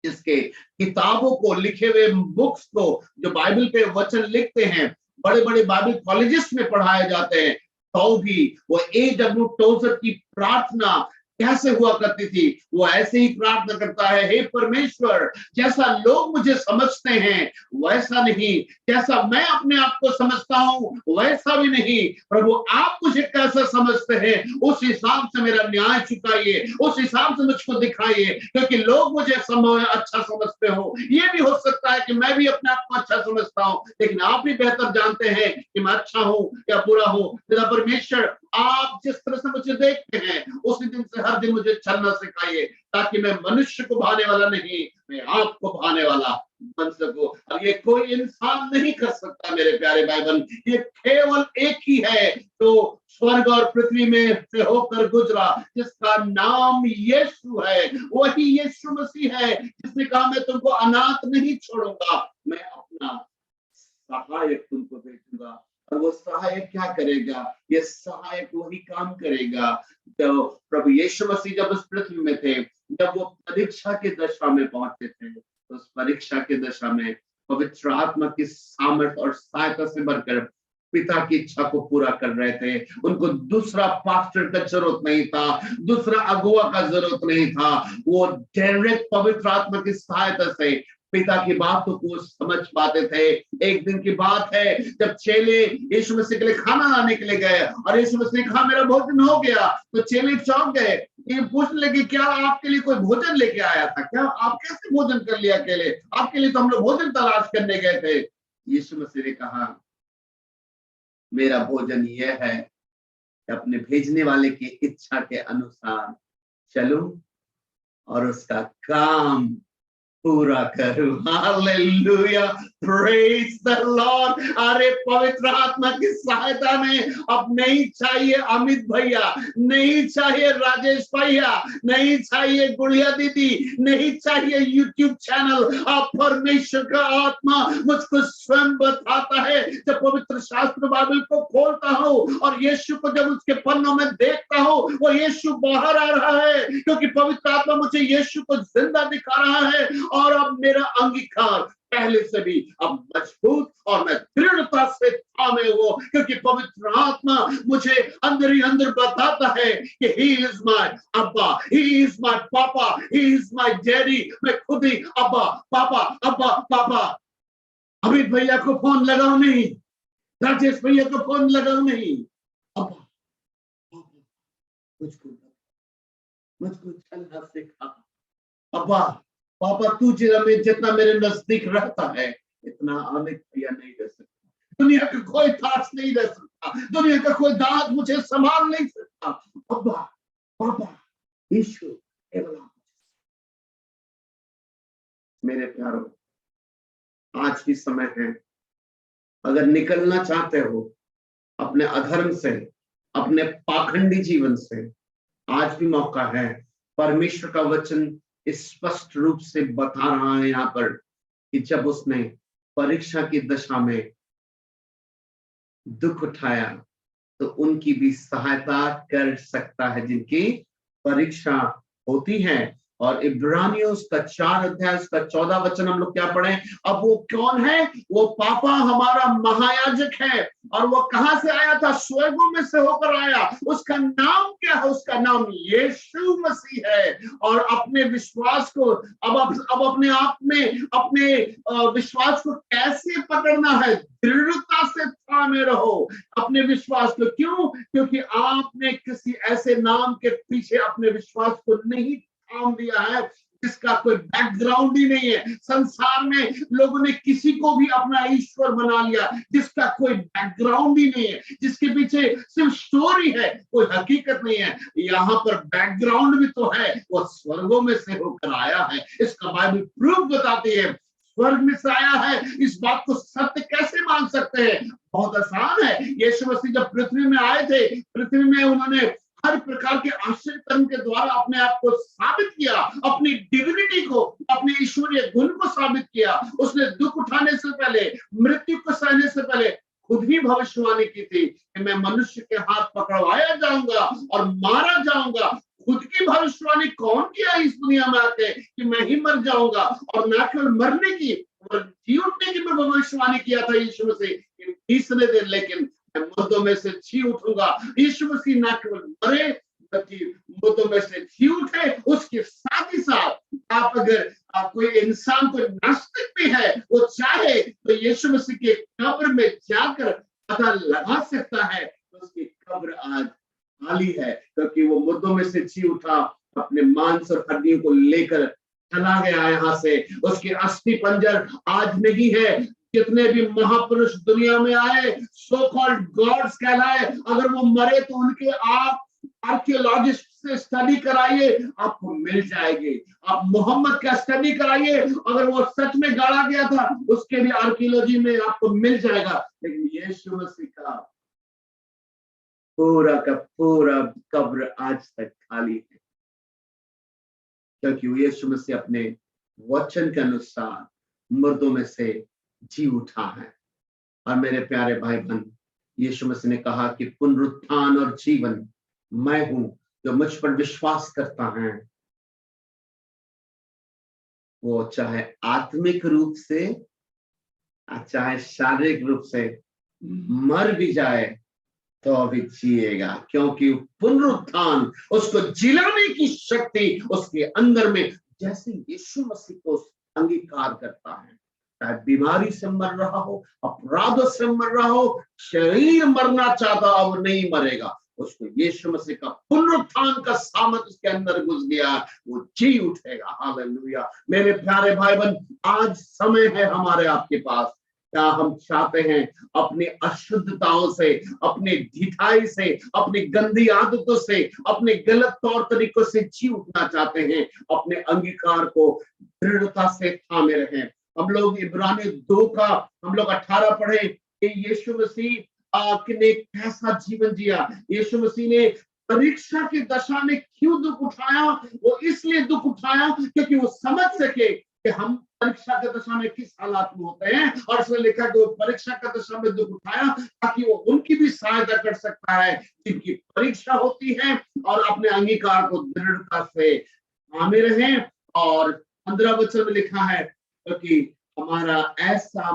जिसके किताबों को, लिखे हुए बुक्स को, जो बाइबल के वचन लिखते हैं, बड़े बड़े बाइबल कॉलेजेस में पढ़ाए जाते हैं, तो भी वो A.W. टोजर की प्रार्थना कैसे हुआ करती थी? वो ऐसे ही प्रार्थना करता है, हे परमेश्वर, जैसा लोग मुझे समझते हैं वैसा नहीं, जैसा मैं अपने आप को समझता हूं वैसा भी नहीं, प्रभु आप मुझे कैसा समझते हैं उस हिसाब से मेरा न्याय चुकाइए, उस हिसाब से मुझको दिखाइए। क्योंकि लोग मुझे अच्छा समझते हो, ये भी हो सकता है कि मैं भी अपने आप को अच्छा समझता हूं, लेकिन आप भी बेहतर जानते हैं कि मैं अच्छा हूं या बुरा हूं। मेरा परमेश्वर, आप जिस तरह से मुझे देखते हैं उसी दिन से हर दिन मुझे चलना सिखाइए, ताकि मैं मनुष्य को भाने वाला नहीं, मैं आपको भाने वाला बन सकूं। और ये कोई इंसान नहीं कर सकता मेरे प्यारे भाई बहन, ये केवल एक ही है जो स्वर्ग और पृथ्वी में से होकर गुजरा, जिसका नाम यीशु है। वही यीशु मसीह है जिसने कहा मैं तुमको अनाथ नहीं छोड़ूंगा, मैं अपना सहायक तुमको भेजूंगा। और वो सहायक क्या करेगा? ये सहायक वही काम करेगा जो प्रभु यीशु मसीह जब उस पृथ्वी में थे, जब वो परीक्षा की दशा में पहुंचे थे, तो उस परीक्षा की दशा में पवित्र आत्मा की सामर्थ और सहायता से भरकर पिता की इच्छा को पूरा कर रहे थे। उनको दूसरा पास्टर का जरूरत नहीं था, दूसरा अगुवा का जरूरत नहीं था। वो डायरेक्ट पवित्र आत्मा की सहायता से पिता की बातों को समझ पाते थे। एक दिन की बात है जब चेले यीशु मसीह के लिए खाना लाने के लिए गए और यीशु मसीह ने कहा मेरा भोजन हो गया, तो चेले चौंक गए। ये पूछने लगे क्या आपके लिए कोई भोजन लेके आया था क्या? आप कैसे भोजन कर लिया अकेले? आपके लिए तो हम लोग भोजन तलाश करने गए थे। यीशु मसीह ने कहा मेरा भोजन यह है कि अपने भेजने वाले की इच्छा के अनुसार चलूं और उसका काम पूरा करूं। Hallelujah, praise the Lord. अरे पवित्र आत्मा की सहायता में अब नहीं चाहिए अमित भैया, नहीं चाहिए राजेश भैया, नहीं चाहिए गुड़िया दीदी, नहीं चाहिए यूट्यूब चैनल। अब परमेश्वर का आत्मा मुझको स्वयं बताता है। जब पवित्र शास्त्र बाइबल को खोलता हूं और यीशु को जब उसके पन्नों में देखता हूं, वो यीशु बाहर आ रहा है, क्योंकि पवित्र आत्मा मुझे यीशु को जिंदा दिखा रहा है। और अब मेरा अंगीकार पहले से भी अब मजबूत और मैं दृढ़ता से थामे हुआ, क्योंकि पवित्र आत्मा मुझे अंदर ही अंदर बताता है कि ही इज माय अब्बा, ही इज माय पापा, ही इज माय डैडी। मैं खुद ही अब्बा पापा, अब्बा पापा। अमित भैया को फोन लगाओ नहीं, राजेश भैया को फोन लगाओ नहीं, अब्बा मुझको चलना सिखा। अब्बा पापा तू जितना मेरे नजदीक रहता है इतना अमित भैया नहीं रह सकता। दुनिया का कोई ताश नहीं रह सकता, दुनिया का कोई दांत मुझे संभाल नहीं सकता। अब्बा पापा यीशु केवल आप। मेरे प्यारों, आज भी समय है, अगर निकलना चाहते हो अपने अधर्म से, अपने पाखंडी जीवन से, आज भी मौका है। परमेश्वर का वचन स्पष्ट रूप से बता रहा है यहाँ पर कि जब उसने परीक्षा की दशा में दुख उठाया तो उनकी भी सहायता कर सकता है जिनकी परीक्षा होती है। और इब्रानियों उसका 4 अध्याय उसका 14 वचन हम लोग क्या पढ़े? अब वो कौन है? वो पापा हमारा महायाजक है, और वो कहां से आया था? स्वर्गों में से होकर आया। उसका नाम क्या है? उसका नाम यीशु मसीह है। और अपने विश्वास को अब अपने आप में अपने विश्वास को कैसे पकड़ना है? दृढ़ता से थामे रहो अपने विश्वास को। क्यों? क्योंकि आपने किसी ऐसे नाम के पीछे अपने विश्वास को नहीं थाम दिया है जिसका कोई बैकग्राउंड ही नहीं है। संसार में लोगों ने किसी को भी अपना ईश्वर बना लिया जिसका कोई बैकग्राउंड ही नहीं है, जिसके पीछे सिर्फ स्टोरी है, कोई हकीकत नहीं है। यहाँ पर बैकग्राउंड भी तो है, वो स्वर्गों में से होकर आया है। इसका बाइबल प्रूफ बताती है स्वर्ग में से आया है। इस बात को सत्य कैसे मान सकते हैं? बहुत आसान है। यीशु मसीह जब पृथ्वी में आए थे, पृथ्वी में उन्होंने हर प्रकार के आश्चर्य कर्म के द्वारा अपने आप को साबित किया, अपनी डिविनिटी को, अपने ईश्वरीय गुण को साबित किया। उसने दुख उठाने से पहले, मृत्यु को सहने से पहले खुद ही भविष्यवाणी की थी कि मैं मनुष्य के हाथ पकड़वाया जाऊंगा और मारा जाऊंगा। खुद की भविष्यवाणी कौन किया इस दुनिया में आके कि मैं ही मर जाऊंगा, और न केवल मरने की, जी उठने की मैं भविष्यवाणी किया था यीशु मसीह तीसरे दिन, लेकिन मुर्दों में से जी उठूंगा। यीशु मसीह न केवल मरे बल्कि मुर्दों में से जी उठे। उसके साथ ही साथ आप अगर कोई इंसान कोई नास्तिक भी है, वो चाहे तो यीशु मसीह के कब्र में जाकर पता लगा सकता है तो उसकी कब्र आज खाली है, क्योंकि वो मुर्दों में से जी उठा, अपने मांस और हड्डियों को लेकर चला गया यहाँ से। उसके अस्थि पंजर आज नहीं है। कितने भी महापुरुष दुनिया में आए, सो कॉल्ड गॉड्स कहलाए, अगर वो मरे तो उनके आप आर्कियोलॉजिस्ट से स्टडी कराइए, आपको मिल जाएंगे। आप मोहम्मद का स्टडी कराइए, अगर वो सच में गाड़ा गया था उसके भी आर्कियोलॉजी में आपको मिल जाएगा। लेकिन यीशु मसीह का पूरा कब्र आज तक खाली है, क्योंकि यीशु मसीह अपने वचन के अनुसार मुर्दों में से जी उठा है। और मेरे प्यारे भाई बहन, यीशु मसीह ने कहा कि पुनरुत्थान और जीवन मैं हूं, जो मुझ पर विश्वास करता है वो चाहे आत्मिक रूप से चाहे शारीरिक रूप से मर भी जाए तो अभी जिएगा, क्योंकि पुनरुत्थान उसको जिलाने की शक्ति उसके अंदर में, जैसे यीशु मसीह को अंगीकार करता है। चाहे बीमारी से मर रहा हो, अपराधों से मर रहा हो, शरीर मरना चाहता अब नहीं मरेगा, उसको यीशु मसीह का पुनरुत्थान का सामर्थ उसके अंदर घुस गया, वो जी उठेगा। हालेलुया। मेरे प्यारे भाई बहन, आज समय है हमारे आपके पास। क्या हम चाहते हैं अपनी अशुद्धताओं से, अपनी ढिठाई से, अपनी गंदी आदतों से, अपने गलत तौर तरीकों से जी उठना चाहते हैं? अपने अंगीकार को दृढ़ता से थामे रहें। हम लोग इब्रानी 2 का हम लोग 18 पढ़े कि यीशु मसीह ने कैसा जीवन जिया। यीशु मसीह ने परीक्षा की दशा में क्यों दुख उठाया? वो इसलिए दुख उठाया क्योंकि वो समझ सके कि हम परीक्षा की दशा में किस हालात में होते हैं, और इसमें लिखा कि वो परीक्षा की दशा में दुख उठाया ताकि वो उनकी भी सहायता कर सकता है जिनकी परीक्षा होती है, और अपने अंगीकार को दृढ़ता से थामे रहें। और 15 वचन में लिखा है क्योंकि हमारा ऐसा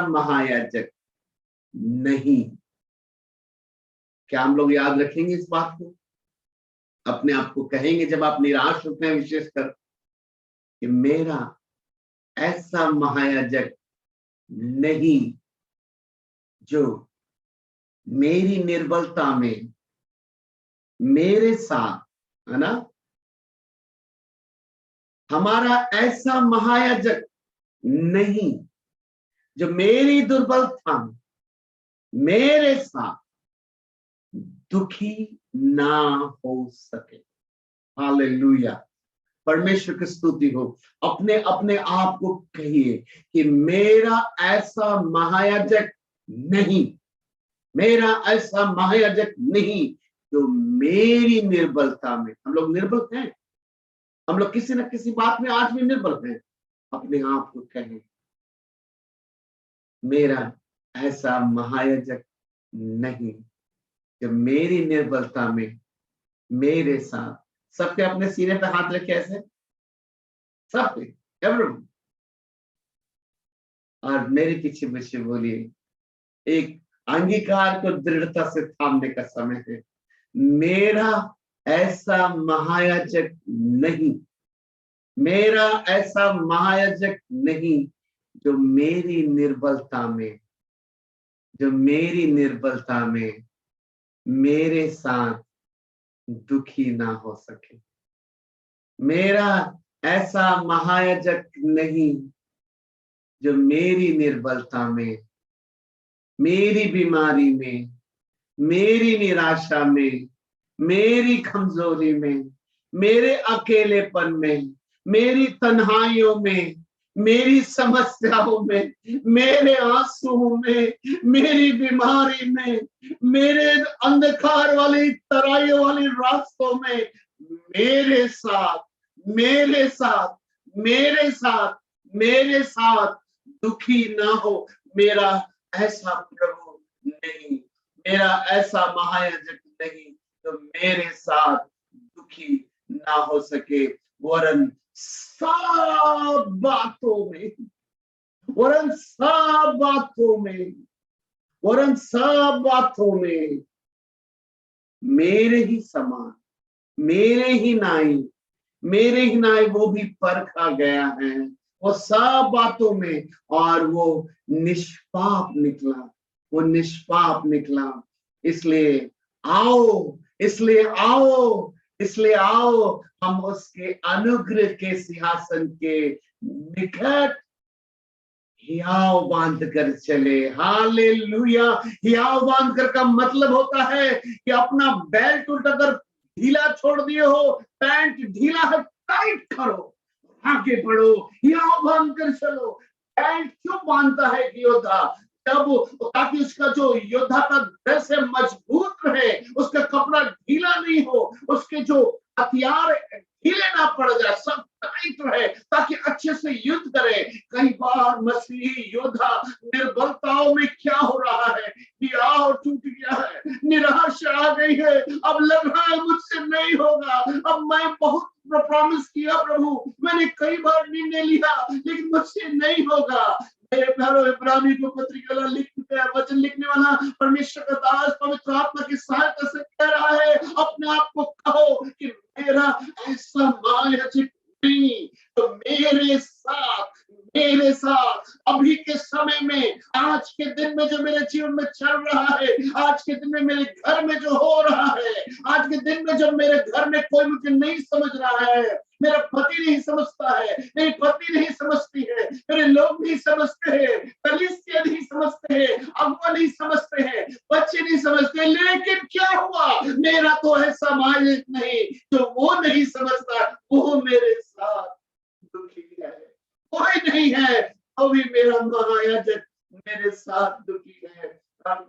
महायाजक नहीं। क्या हम लोग याद रखेंगे इस बात को? अपने आप को कहेंगे जब आप निराश होते हैं, विशेषकर, कि मेरा ऐसा महायाजक नहीं जो मेरी निर्बलता में मेरे साथ, है ना, हमारा ऐसा महायाजक नहीं जो मेरी दुर्बलता में मेरे साथ दुखी ना हो सके। हालेलुया। परमेश्वर की स्तुति हो। अपने अपने आप को कहिए कि मेरा ऐसा महायाजक नहीं, मेरा ऐसा महायाजक नहीं जो मेरी निर्बलता में, हम लोग निर्बल हैं, हम लोग किसी न किसी बात में आज भी निर्बल हैं। अपने आप को कहें, मेरा ऐसा महायाजक नहीं जो मेरी निर्बलता में मेरे साथ, सबके अपने सीने पे हाथ रखे ऐसे, सबके, एवरीवन, और मेरे पीछे पीछे बोलिए, एक अंगीकार को दृढ़ता से थामने का समय है। मेरा ऐसा महायाजक नहीं, मेरा ऐसा महायाजक नहीं जो मेरी निर्बलता में मेरे साथ दुखी ना हो सके। मेरा ऐसा महायाजक नहीं जो मेरी निर्बलता में, मेरी बीमारी में, मेरी निराशा में, मेरी कमजोरी में, मेरे अकेलेपन में, मेरी तन्हाइयों में, मेरी समस्याओं में, मेरे आंसुओं में, मेरी बीमारी में, मेरे अंधकार वाली तराइयों वाली रास्तों में मेरे साथ मेरे साथ मेरे साथ मेरे साथ दुखी ना हो। मेरा ऐसा प्रभु नहीं, मेरा ऐसा महायाजक नहीं तो मेरे साथ दुखी ना हो सके, वरन सब बातों में, वरन सब बातों में, वरन सब बातों में मेरे ही समान, मेरे ही नाई वो भी परखा गया है, वो सब बातों में, और वो निष्पाप निकला, वो निष्पाप निकला। इसलिए आओ, इसलिए आओ, इसलिए आओ, हम उसके अनुग्रह के सिंहासन के निकट हियाव बांध कर चले। हालेलुया। हियाव बांध कर का मतलब होता है कि अपना बेल्ट उल्टा कर ढीला छोड़ दिए हो, पैंट ढीला है, टाइट करो, आगे बढ़ो, हियाव बांध कर चलो। पैंट क्यों बांधता है कि योद्धा? तब ताकि उसका जो योद्धा का ड्रेस है मजबूत रहे, उसका कपड़ा ढीला नहीं हो, उसके जो हथियार ढीले ना पड़ जाए, सब टाइट रहे ताकि अच्छे से युद्ध करे। कई बार मसीही योद्धा निर्बलताओं में क्या हो रहा है कि आओ टूट गया है, निराशा आ गई है, अब लग रहा है मुझसे नहीं होगा, अब मैं बहुत प्रॉमिस किया प्रभु, मैंने कई बार निर्णय लिया लेकिन मुझसे नहीं होगा। मेरे प्यारों, इब्रानी को पत्रिका वचन लिखने वाला परमेश्वर का दास पवित्र आत्मा की सहायता से कह रहा है, अपने आप को कहो कि मेरा ऐसा महायाजक नहीं, तो मेरे साथ अभी के समय में, आज के दिन में जो मेरे जीवन में चल रहा है, आज के दिन में मेरे घर में जो हो रहा है, आज के दिन में जब मेरे घर में कोई मुझे नहीं समझ रहा है, मेरा पति नहीं समझता है, मेरी पत्नी नहीं समझती है, मेरे लोग नहीं समझते हैं, कलीसिया नहीं समझते हैं, अगुआ नहीं समझते हैं, बच्चे नहीं समझते, लेकिन क्या हुआ, मेरा तो ऐसा मालिक नहीं जो वो नहीं समझता, वो मेरे साथ दुखी है। कोई नहीं है तो भी मेरा महायाजक मेरे साथ दुखी है।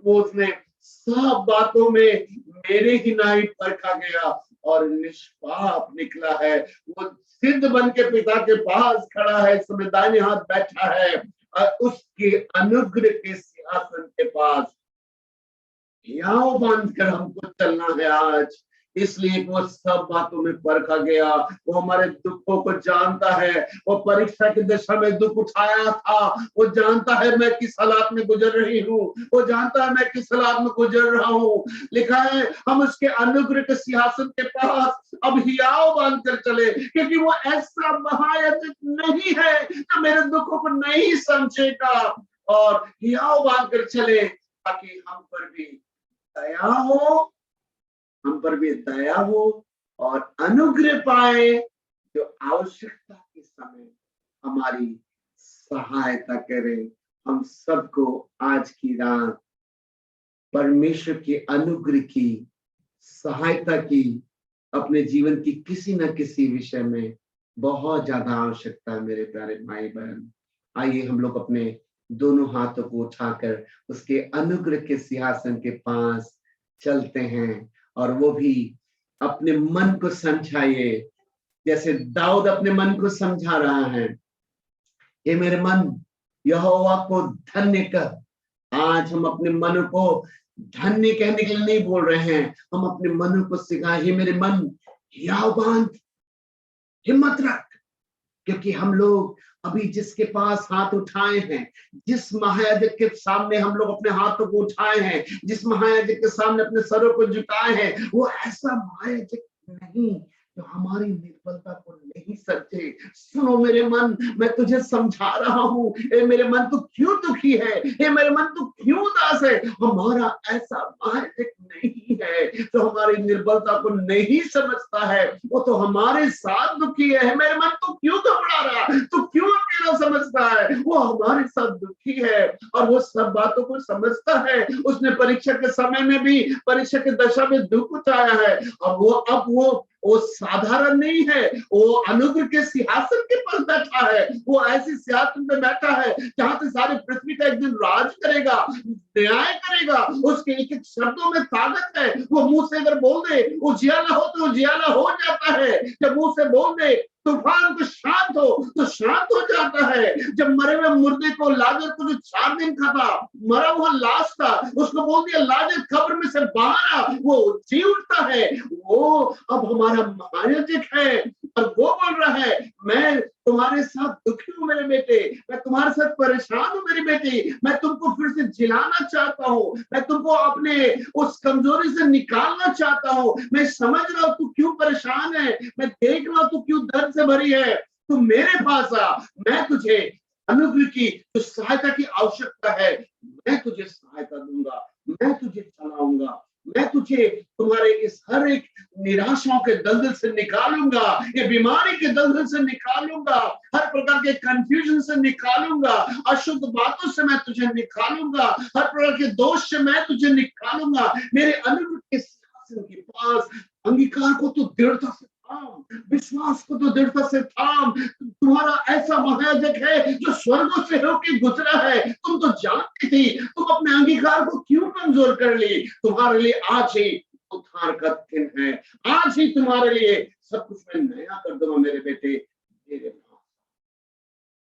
वो उसने सब बातों में मेरे ही नाई परखा गया और निष्पाप निकला है। वो सिद्ध बन के पिता के पास खड़ा है, समय दाहिने हाथ बैठा है और उसके अनुग्रह के सिंहासन के पास हियाव बांध कर हमको चलना है आज। इसलिए वो सब बातों में परखा गया, वो हमारे दुखों को जानता है, वो परीक्षा की दशा में दुख उठाया था, वो जानता है मैं किस हालात में गुजर रही हूँ, वो जानता है मैं किस हालात में गुजर रहा हूँ। लिखा है हम उसके अनुग्रह के सिंहासन के पास अब हियाव बांध कर चले, क्योंकि वो ऐसा महायाजक नहीं है जो मेरे दुखों को नहीं समझेगा, और हियाव बांध कर चले ताकि हम पर भी दया हो, हम पर भी दया हो और अनुग्रह पाए, जो आवश्यकता के समय हमारी सहायता करे। हम सबको आज की रात परमेश्वर के अनुग्रह की, सहायता की अपने जीवन की किसी न किसी विषय में बहुत ज्यादा आवश्यकता है। मेरे प्यारे भाई बहन, आइए हम लोग अपने दोनों हाथों को उठाकर उसके अनुग्रह के सिंहासन के पास चलते हैं, और वो भी अपने मन को समझाइए, जैसे दाऊद अपने मन को समझा रहा है। ये मेरे मन यहोवा को धन्य कर। आज हम अपने मन को धन्य कहने के लिए नहीं बोल रहे हैं, हम अपने मन को सिखाए, हे मेरे मन हियाव बांध, हिम्मत रख, क्योंकि हम लोग अभी जिसके पास हाथ उठाए हैं, जिस महायाजक के सामने हम लोग अपने हाथों को उठाए हैं, जिस महायाजक के सामने अपने सरों को झुकाए हैं, वो ऐसा महायाजक नहीं जो हमारी निर्बलता को नहीं समझे। सुनो मेरे मन, मैं तुझे समझा रहा हूँ, ए मेरे मन तू क्यों दुखी है, ए मेरे मन तू क्यों उदास है। हमारा ऐसा महायाजक नहीं है जो हमारी निर्बलता को नहीं समझता है, वो तो हमारे साथ दुखी है। मेरे मन तू क्यों घबरा रहा, तू क्यों अकेला समझता है, वो हमारे साथ दुखी है और वो सब बातों को समझता है। उसने परीक्षा के समय में भी, परीक्षा की दशा में दुख उठाया है, अब वो साधारण नहीं है, वो अनुग्रह के सिंहासन के पास बैठा है। वो ऐसी सिंहासन पे बैठा है जहां से सारी पृथ्वी का एक दिन राज करेगा, न्याय करेगा। उसके एक एक शब्दों में ताकत है। वो मुंह से अगर बोल दे उजियाला हो तो उजियाला हो जाता है। जब मुंह से बोल दे तूफान को शांत हो तो शांत हो जाता है। जब मरे हुए मुर्दे को, लाजर को जो 4 दिन का था, मरा हुआ लाश था, उसको बोल दिया लाजर कब्र में से बाहर आ, वो जी उठता है। वो अब हमारा महायाजक है और वो बोल रहा है मैं तुम्हारे साथ दुखी हूँ मेरे बेटे, मैं तुम्हारे साथ परेशान हूँ मेरी बेटी, मैं तुमको फिर से जिलाना चाहता हूँ, मैं तुमको अपने उस कमजोरी से निकालना चाहता हूँ। मैं समझ रहा हूँ तू क्यों परेशान है, मैं देख रहा हूँ तू क्यों दर्द से भरी है। तू मेरे पास आ, मैं तुझे अनुग्रह की जो सहायता की आवश्यकता है, मैं तुझे सहायता दूंगा, मैं तुझे चलाऊंगा, मैं तुझे तुम्हारे इस हर एक निराशाओं के दलदल से निकालूंगा, ये बीमारी के दलदल से निकालूंगा, हर प्रकार के कंफ्यूजन से निकालूंगा, अशुद्ध बातों से मैं तुझे निकालूंगा, हर प्रकार के दोष से मैं तुझे निकालूंगा। मेरे अनुग्रह के सिंहासन के पास अंगीकार को तो दृढ़ता से थाम, विश्वास को तो दृढ़ता से थाम। तुम्हारा ऐसा महायाजक है जो स्वर्गों से होकर गुजरा है। तुम तो जानती थी, तुम अपने अंगीकार को क्यों कमजोर कर ली। तुम्हारे लिए आज ही उद्धार का दिन है, आज ही तुम्हारे लिए सब कुछ मैं नया कर दूंगा मेरे बेटे, मेरे पास।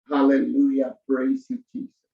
Hallelujah, praise you Jesus.